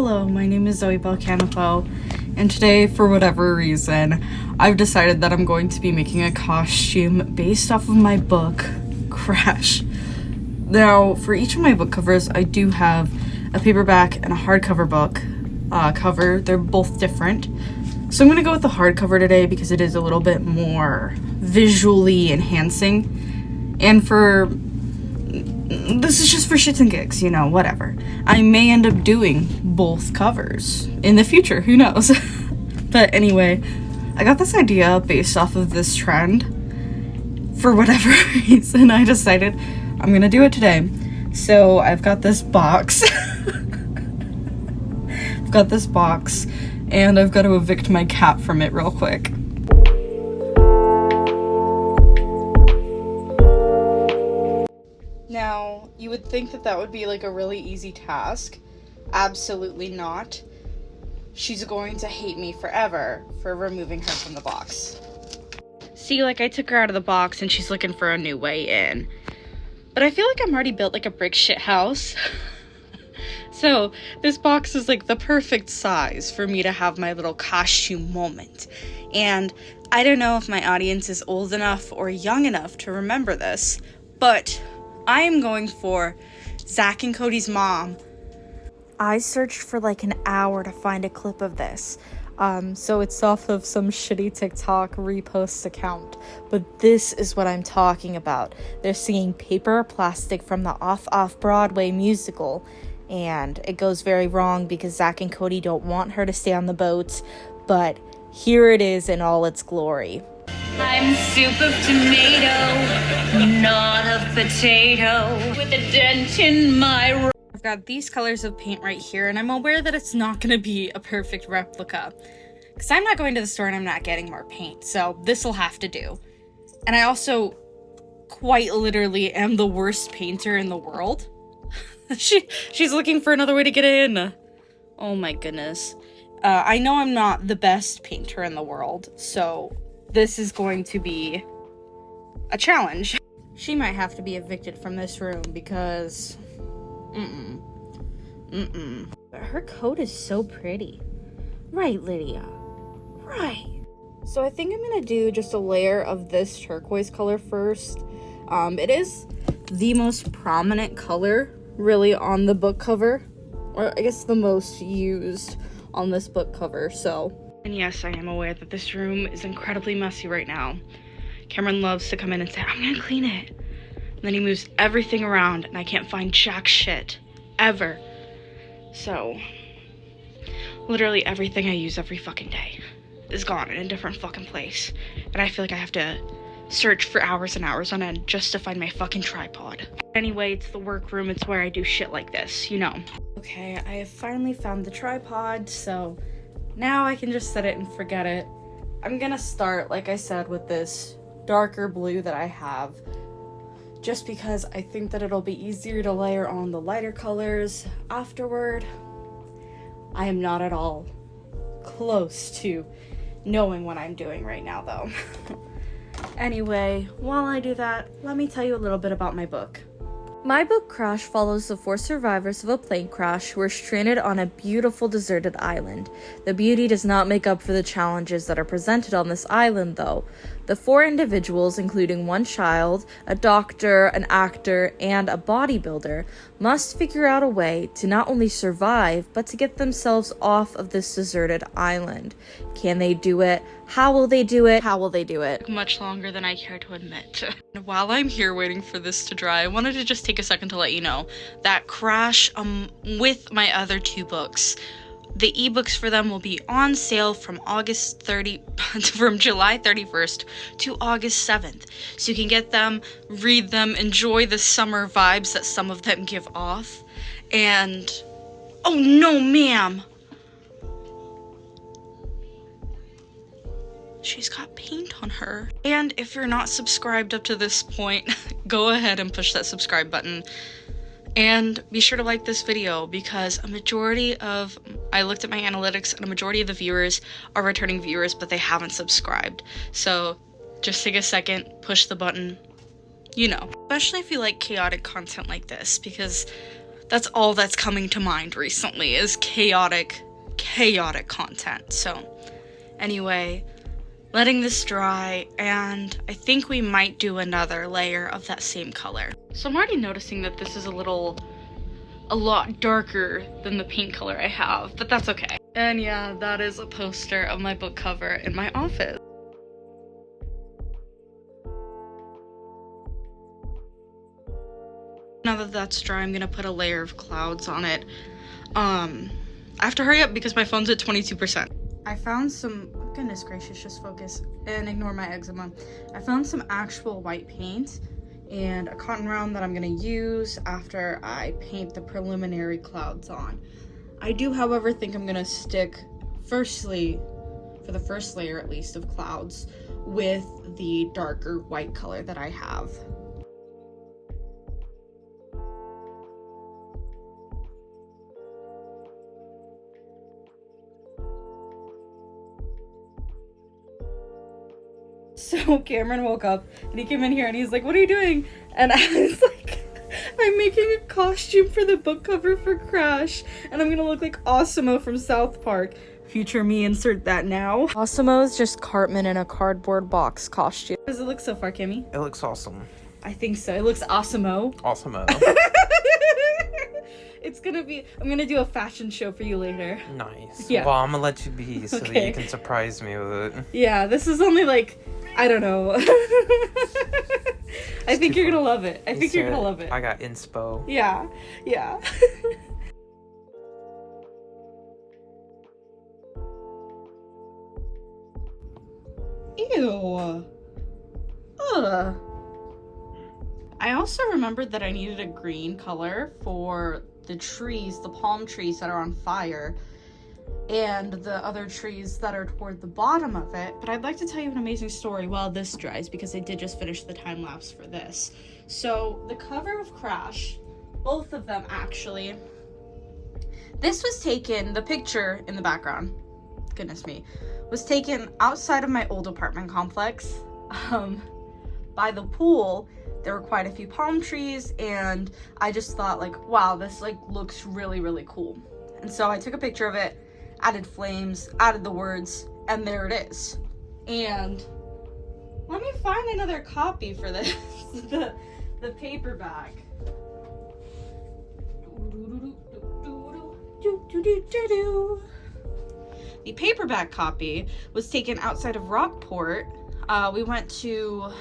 Hello, my name is Bell-Kanapaux, and today, for whatever reason, I've decided that I'm going to be making a costume based off of my book, Crash. Now, for each of my book covers, I do have a paperback and a hardcover book cover. They're both different. So I'm going to go with the hardcover today because it is a little bit more visually enhancing. And this is just for shits and gigs, whatever. I may end up doing both covers in the future, who knows? But anyway, I got this idea based off of this trend. For whatever reason, I decided I'm gonna do it today. So I've got this box. And I've got to evict my cat from it real quick. Now, you would think that would be like a really easy task. Absolutely not. She's going to hate me forever for removing her from the box. See, I took her out of the box and she's looking for a new way in. But I feel like I'm already built like a brick shit house. So, this box is the perfect size for me to have my little costume moment. And I don't know if my audience is old enough or young enough to remember this, but I am going for Zach and Cody's mom. I searched for an hour to find a clip of this. So it's off of some shitty TikTok repost account. But this is what I'm talking about. They're singing Paper or Plastic from the off-Broadway musical. And it goes very wrong because Zach and Cody don't want her to stay on the boat. But here it is in all its glory. I'm soup of tomato, not of potato, with a dent in my... I've got these colors of paint right here, and I'm aware that it's not going to be a perfect replica. Because I'm not going to the store and I'm not getting more paint, so this will have to do. And I also quite literally am the worst painter in the world. She's looking for another way to get in. Oh my goodness. I know I'm not the best painter in the world, so this is going to be a challenge. She might have to be evicted from this room because... But her coat is so pretty. Right, Lydia? Right. So I think I'm gonna do just a layer of this turquoise color first. It is the most prominent color, really, on the book cover. Or I guess the most used on this book cover, so. And yes, I am aware that this room is incredibly messy right now. Cameron loves to come in and say, I'm gonna clean it. And then he moves everything around and I can't find jack shit. Ever. So, literally everything I use every fucking day is gone in a different fucking place. And I feel like I have to search for hours and hours on end just to find my fucking tripod. Anyway, it's the workroom. It's where I do shit like this, Okay, I have finally found the tripod, so now I can just set it and forget it. I'm gonna start, like I said, with this darker blue that I have, just because I think that it'll be easier to layer on the lighter colors afterward. I am not at all close to knowing what I'm doing right now, though. Anyway, while I do that, let me tell you a little bit about my book. My book, Crash, follows the 4 survivors of a plane crash who are stranded on a beautiful deserted island. The beauty does not make up for the challenges that are presented on this island, though. The 4 individuals, including 1 child, a doctor, an actor, and a bodybuilder, must figure out a way to not only survive, but to get themselves off of this deserted island. Can they do it? How will they do it? How will they do it? Much longer than I care to admit. While I'm here waiting for this to dry, I wanted to just take a second to let you know that Crash, with my other 2 books, the ebooks for them will be on sale from from July 31st to August 7th. So you can get them, read them, enjoy the summer vibes that some of them give off. And, oh no, ma'am! She's got paint on her. And if you're not subscribed up to this point, go ahead and push that subscribe button. And be sure to like this video because I looked at my analytics and a majority of the viewers are returning viewers, but they haven't subscribed. So just take a second, push the button, Especially if you like chaotic content like this, because That's all that's coming to mind recently is chaotic content. So anyway, letting this dry, and I think we might do another layer of that same color. So I'm already noticing that this is a lot darker than the paint color I have, but that's okay. And yeah, that is a poster of my book cover in my office. Now that that's dry, I'm gonna put a layer of clouds on it. I have to hurry up because my phone's at 22%. I found some, goodness gracious, just focus and ignore my eczema. I found some actual white paint and a cotton round that I'm gonna use after I paint the preliminary clouds on. I do, however, think I'm gonna stick, firstly, for the first layer at least of clouds, with the darker white color that I have. So Cameron woke up and he came in here and he's like, "What are you doing?" And I was like, "I'm making a costume for the book cover for Crash, and I'm gonna look like Osimo from South Park. Future me, insert that now." Osimo is just Cartman in a cardboard box costume. How does it look so far, Kimmy? It looks awesome. I think so. It looks Osimo. Awesome. It's gonna be, I'm gonna do a fashion show for you later. Nice. Yeah. Well, I'm gonna let you be so that Okay. you can surprise me with it. Yeah, this is only like, I don't know. I think you're gonna love it. I think you're gonna love it. I got inspo. Yeah, yeah. Ew. Ugh. I also remembered that I needed a green color for the trees, the palm trees that are on fire, and the other trees that are toward the bottom of it. But I'd like to tell you an amazing story while this dries, because I did just finish the time lapse for this. So the cover of Crash, both of them actually, this was taken, the picture in the background, goodness me, was taken outside of my old apartment complex. By the pool, there were quite a few palm trees, and I just thought, like, wow, this like looks really, really cool. And so I took a picture of it, added flames, added the words, and there it is. And let me find another copy for this, the paperback. The paperback copy was taken outside of Rockport. We went to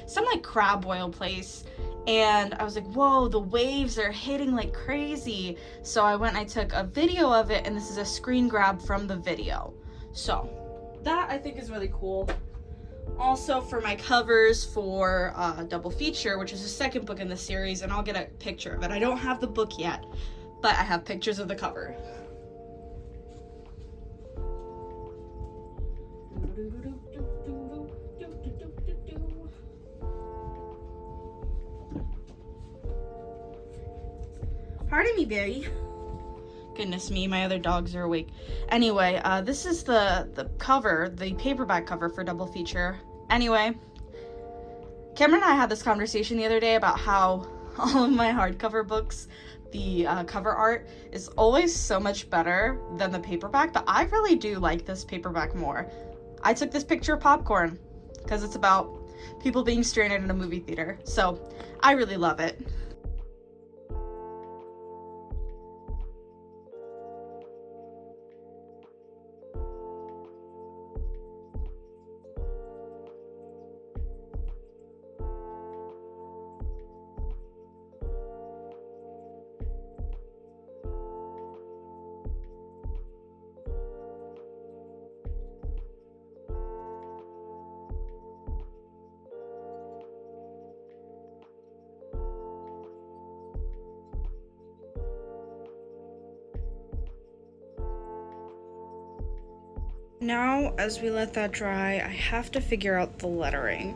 some like crab boil place, and I was like, whoa, the waves are hitting like crazy. So I went and I took a video of it, and this is a screen grab from the video. So that I think is really cool. Also for my covers for Double Feature, which is the second book in the series, and I'll get a picture of it. I don't have the book yet, but I have pictures of the cover. Pardon me, Barry. Goodness me, my other dogs are awake. Anyway, this is the cover, the paperback cover for Double Feature. Anyway, Cameron and I had this conversation the other day about how all of my hardcover books, the cover art is always so much better than the paperback, but I really do like this paperback more. I took this picture of popcorn because it's about people being stranded in a movie theater, so I really love it. Now, as we let that dry, I have to figure out the lettering.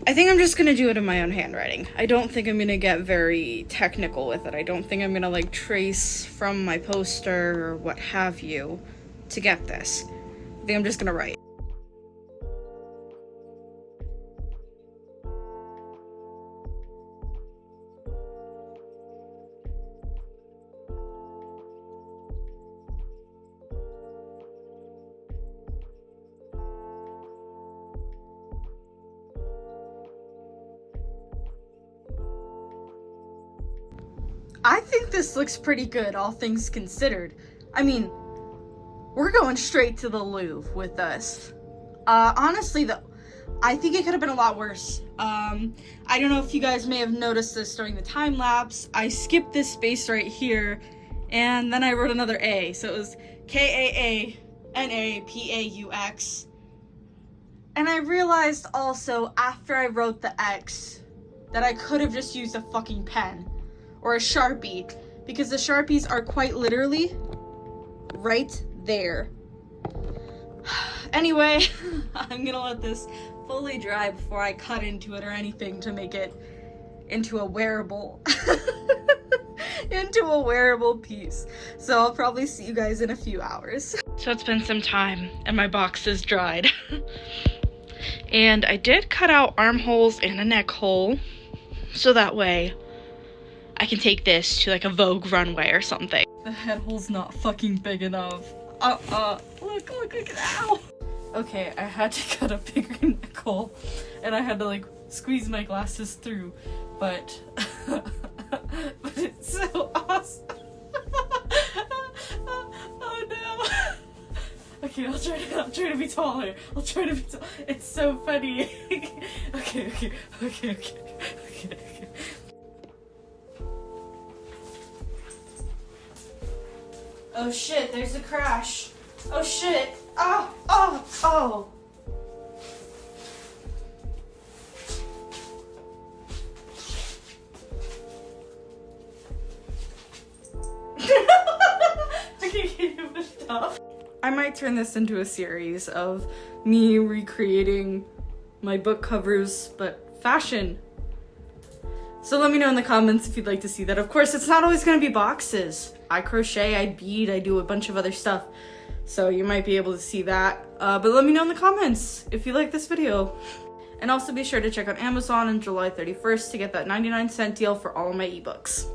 I think I'm just gonna do it in my own handwriting. I don't think I'm gonna get very technical with it. I don't think I'm gonna like trace from my poster or what have you to get this. I think I'm just gonna write. I think this looks pretty good, all things considered. I mean, we're going straight to the Louvre with this. Honestly, though, I think it could have been a lot worse. I don't know if you guys may have noticed this during the time lapse. I skipped this space right here, and then I wrote another A. So it was Kaanapaux. And I realized also after I wrote the X that I could have just used a fucking pen or a Sharpie, because the Sharpies are quite literally right there. Anyway, I'm gonna let this fully dry before I cut into it or anything to make it into a wearable piece. So I'll probably see you guys in a few hours. So it's been some time and my box is dried. And I did cut out armholes and a neck hole, so that way I can take this to like a Vogue runway or something. The head hole's not fucking big enough. Look, ow! Okay, I had to cut a bigger neck hole, and I had to like squeeze my glasses through, but but it's so awesome. Oh no. Okay, I'll try to be taller. It's so funny. Okay. Oh shit, there's a crash. Oh shit. Oh. Okay, can you stop? I might turn this into a series of me recreating my book covers, but fashion. So let me know in the comments if you'd like to see that. Of course, it's not always going to be boxes. I crochet, I bead, I do a bunch of other stuff. So you might be able to see that. But let me know in the comments if you like this video. And also be sure to check out Amazon on July 31st to get that 99-cent deal for all of my ebooks.